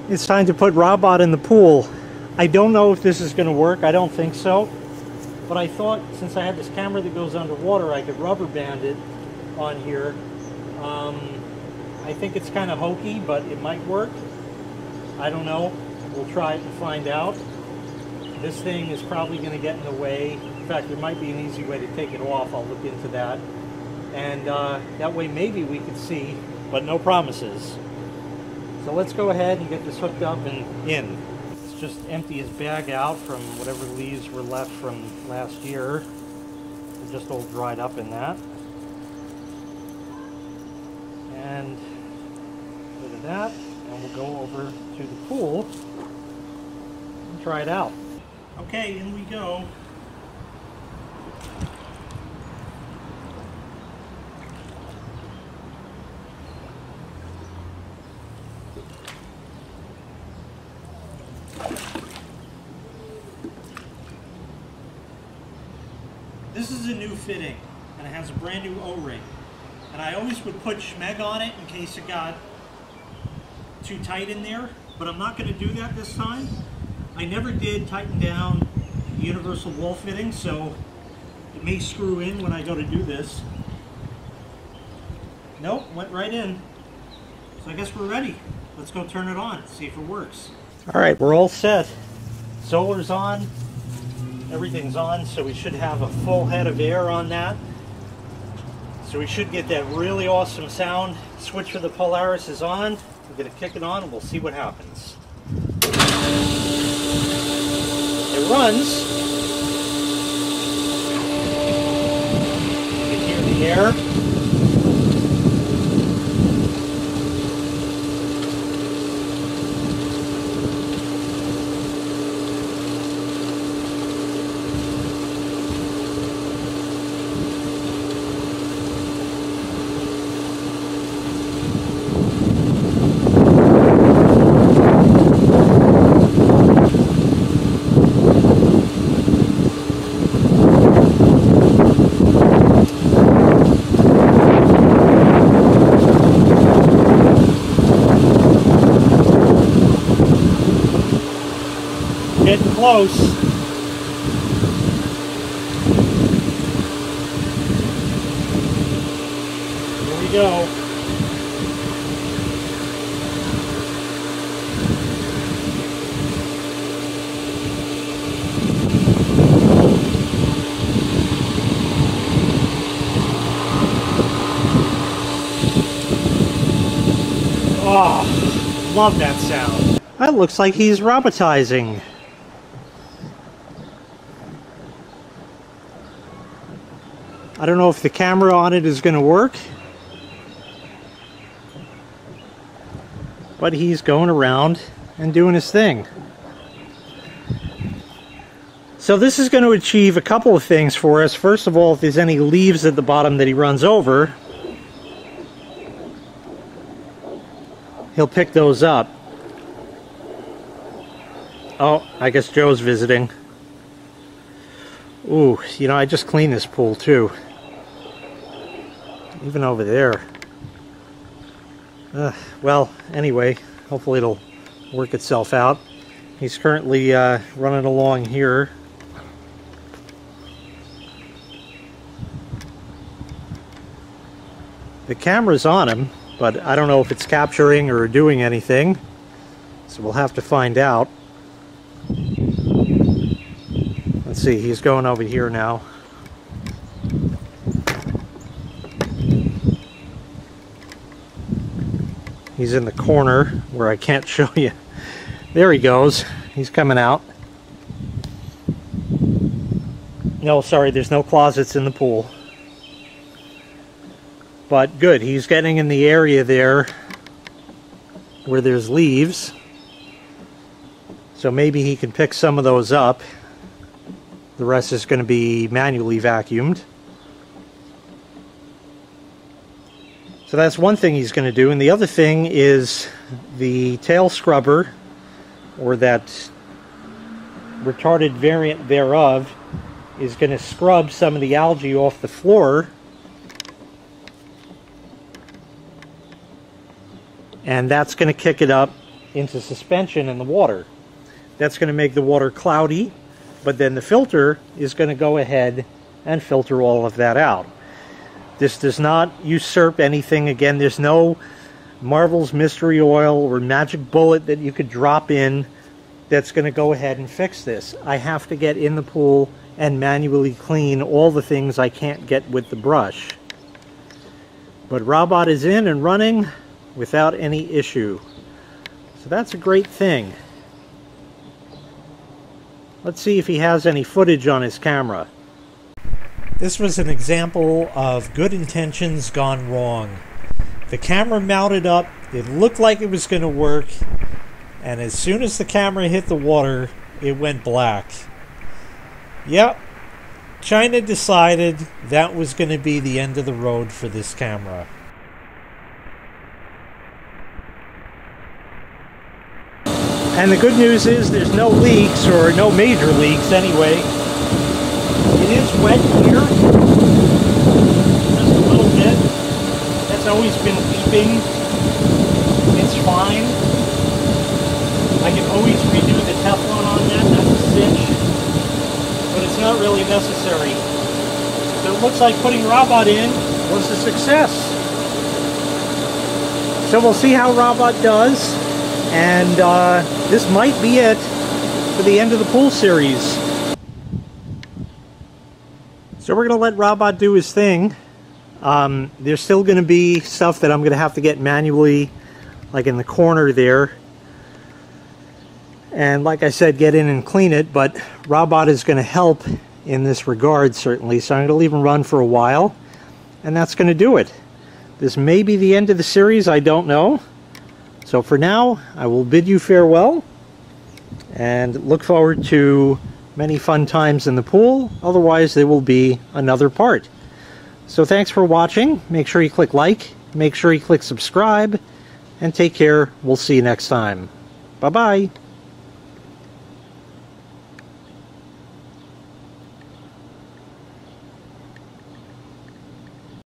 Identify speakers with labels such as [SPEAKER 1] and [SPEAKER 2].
[SPEAKER 1] It's time to put Robot in the pool. I don't know if this is going to work. I don't think so. But I thought since I have this camera that goes underwater, I could rubber band it on here. I think it's kind of hokey, but it might work. I don't know. We'll try it and find out. This thing is probably going to get in the way. In fact, there might be an easy way to take it off. I'll look into that. And that way maybe we could see, but no promises. So let's go ahead and get this hooked up and in. Let's just empty his bag out from whatever leaves were left from last year. They're just all dried up in that. And rid of that. And we'll go over to the pool and try it out. Okay, in we go. This is a new fitting, and it has a brand new O-ring. And I always would put Schmeg on it in case it got too tight in there, but I'm not going to do that this time. I never did tighten down the universal wall fitting, so it may screw in when I go to do this. Nope, went right in. So I guess we're ready. Let's go turn it on, see if it works. All right, we're all set. Solar's on. Everything's on, so we should have a full head of air on that. So we should get that really awesome sound. Switch for the Polaris is on. We're going to kick it on and we'll see what happens. It runs. You can hear the air. Getting close. Here we go. Oh, love that sound. That looks like he's robotizing. I don't know if the camera on it is going to work, but he's going around and doing his thing. So this is going to achieve a couple of things for us. First of all, if there's any leaves at the bottom that he runs over, he'll pick those up. Oh, I guess Joe's visiting. Ooh, you know, I just cleaned this pool too. Even over there. Well, anyway, hopefully it'll work itself out. He's currently running along here. The camera's on him, but I don't know if it's capturing or doing anything. So we'll have to find out. Let's see, he's going over here now. He's in the corner where I can't show you. There he goes. He's coming out. No, sorry, there's no closets in the pool. But good, he's getting in the area there where there's leaves. So maybe he can pick some of those up. The rest is going to be manually vacuumed. So that's one thing he's going to do. And the other thing is the tail scrubber, or that retarded variant thereof, is going to scrub some of the algae off the floor. And that's going to kick it up into suspension in the water. That's going to make the water cloudy, but then the filter is going to go ahead and filter all of that out. This does not usurp anything. Again, there's no Marvel's Mystery Oil or magic bullet that you could drop in that's going to go ahead and fix this. I have to get in the pool and manually clean all the things I can't get with the brush. But Robot is in and running without any issue. So that's a great thing. Let's see if he has any footage on his camera. This was an example of good intentions gone wrong. The camera mounted up, it looked like it was going to work, and as soon as the camera hit the water, it went black. Yep, China decided that was going to be the end of the road for this camera. And the good news is there's no leaks, or no major leaks anyway. It is wet here, just a little bit. That's always been beeping. It's fine. I can always redo the Teflon on that, that's a cinch. But it's not really necessary. So it looks like putting Robot in was a success. So we'll see how Robot does. And this might be it for the end of the pool series. So we're going to let Robot do his thing. There's still going to be stuff that I'm going to have to get manually, like in the corner there. And like I said, get in and clean it, but Robot is going to help in this regard, certainly. So I'm going to leave him run for a while, and that's going to do it. This may be the end of the series, I don't know. So for now, I will bid you farewell, and look forward to many fun times in the pool. Otherwise, there will be another part. So thanks for watching. Make sure you click like, make sure you click subscribe, and take care. We'll see you next time. Bye-bye.